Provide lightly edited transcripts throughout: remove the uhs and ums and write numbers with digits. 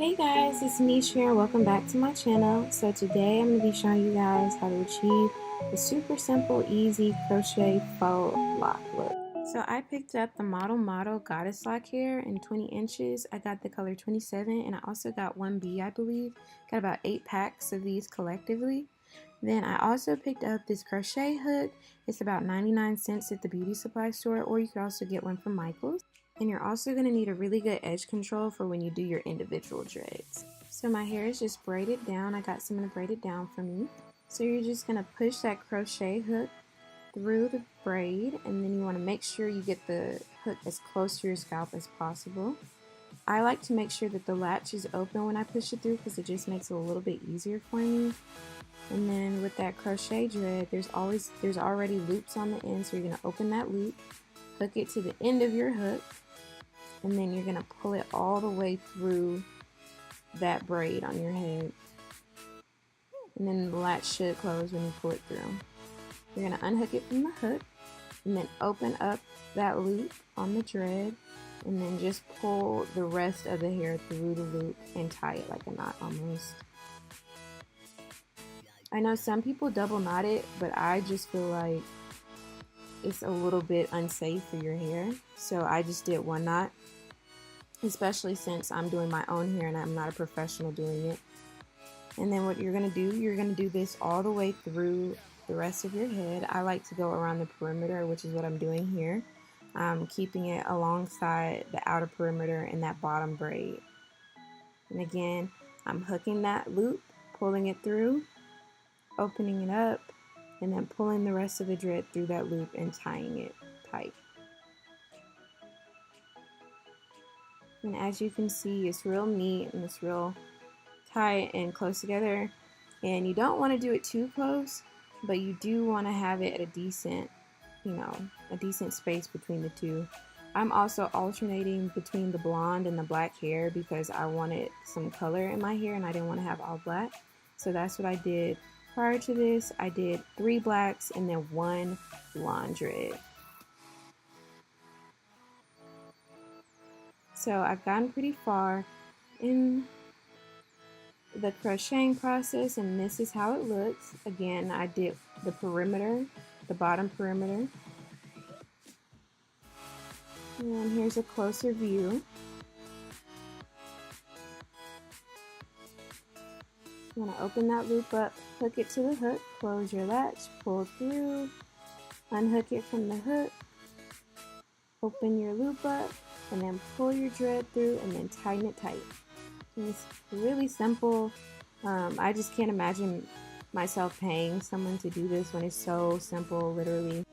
Hey guys, it's Meesh here. Welcome back to my channel. So today I'm going to be showing you guys how to achieve a super simple, easy crochet faux lock look. So I picked up the model goddess lock here in 20 inches. I got the color 27 and I also got 1B, I believe. Got about 8 packs of these collectively. Then I also picked up this crochet hook. It's about 99 cents at the beauty supply store, or you could also get one from Michael's. And you're also going to need a really good edge control for when you do your individual dreads. So my hair is just braided down. I got someone to braid it down for me. So you're just going to push that crochet hook through the braid, and then you want to make sure you get the hook as close to your scalp as possible. I like to make sure that the latch is open when I push it through because it just makes it a little bit easier for me. And then with that crochet dread, there's already loops on the end, so you're going to open that loop, hook it to the end of your hook, and then you're going to pull it all the way through that braid on your head. And then the latch should close when you pull it through. You're going to unhook it from the hook and then open up that loop on the dread and then just pull the rest of the hair through the loop and tie it like a knot almost. I know some people double knot it, but I just feel like it's a little bit unsafe for your hair, so I just did one knot, especially since I'm doing my own hair and I'm not a professional doing it. And then what you're going to do, you're going to do this all the way through the rest of your head. I like to go around the perimeter, which is what I'm doing here. I'm keeping it alongside the outer perimeter and that bottom braid. And again, I'm hooking that loop, pulling it through, opening it up, and then pulling the rest of the dread through that loop and tying it tight. And as you can see, it's real neat and it's real tight and close together. And you don't want to do it too close, but you do want to have it at a decent, a decent space between the two. I'm also alternating between the blonde and the black hair because I wanted some color in my hair and I didn't want to have all black. So that's what I did. Prior to this, I did 3 blacks and then 1 blonde dread. So I've gotten pretty far in the crocheting process, and this is how it looks. Again, I did the perimeter, the bottom perimeter. And here's a closer view. You want to open that loop up, hook it to the hook, close your latch, pull through, unhook it from the hook, open your loop up, and then pull your dread through and then tighten it tight. And it's really simple. I just can't imagine myself paying someone to do this when it's so simple, literally.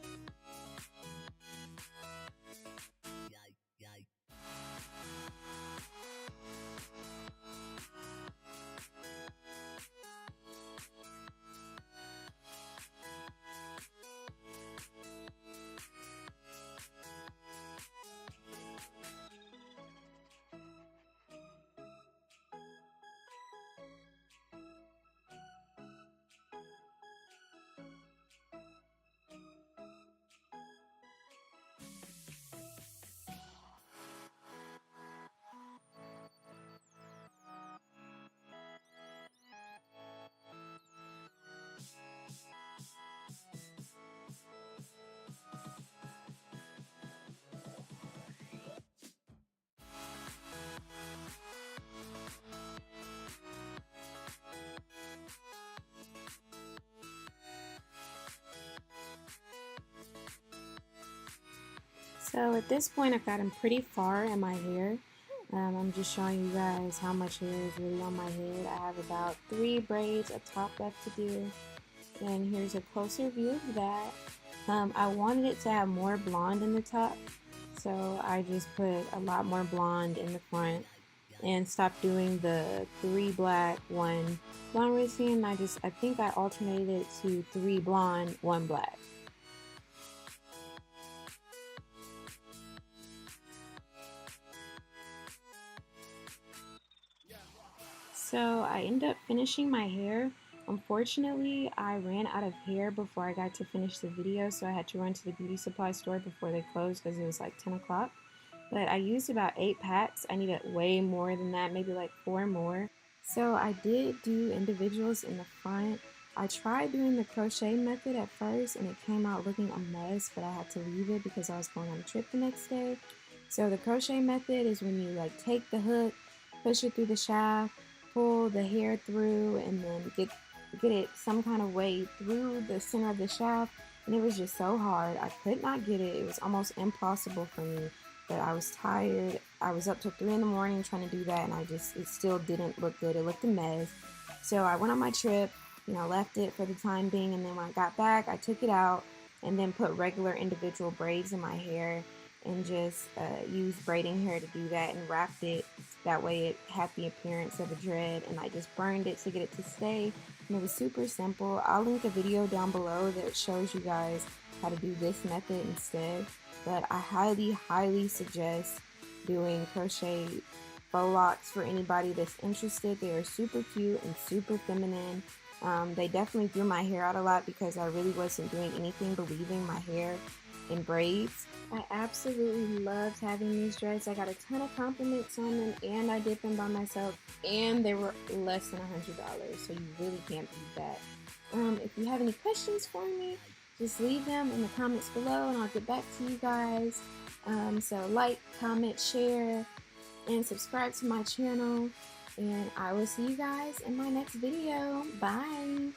So at this point I've gotten pretty far in my hair. I'm just showing you guys how much hair is really on my head. I have about 3 braids of top left to do. And here's a closer view of that. I wanted it to have more blonde in the top, so I just put a lot more blonde in the front and stopped doing the 3 black, 1 blonde routine. I think I alternated it to 3 blonde, 1 black. So I ended up finishing my hair. Unfortunately, I ran out of hair before I got to finish the video, so I had to run to the beauty supply store before they closed because it was like 10 o'clock. but I used about 8 packs. I needed way more than that, maybe like 4 more. So I did do individuals in the front. I tried doing the crochet method at first and it came out looking a mess, but I had to leave it because I was going on a trip the next day. So the crochet method is when you like take the hook, push it through the shaft, pull the hair through, and then get it some kind of way through the center of the shaft. And it was just so hard. I could not get it. It was almost impossible for me. But I was tired. I was up till 3 in the morning trying to do that, and it still didn't look good. It looked a mess. So I went on my trip, left it for the time being, and then when I got back, I took it out and then put regular individual braids in my hair and just used braiding hair to do that and wrapped it. That way it had the appearance of a dread, and I just burned it to get it to stay. And it was super simple. I'll link a video down below that shows you guys how to do this method instead. But I highly suggest doing crochet faux locks for anybody that's interested. They are super cute and super feminine. They definitely threw my hair out a lot because I really wasn't doing anything but leaving my hair in braids. I absolutely loved having these dreads. I got a ton of compliments on them, and I did them by myself, and they were less than $100, so you really can't beat that. If you have any questions for me, just leave them in the comments below and I'll get back to you guys. So like, comment, share, and subscribe to my channel. And I will see you guys in my next video. Bye!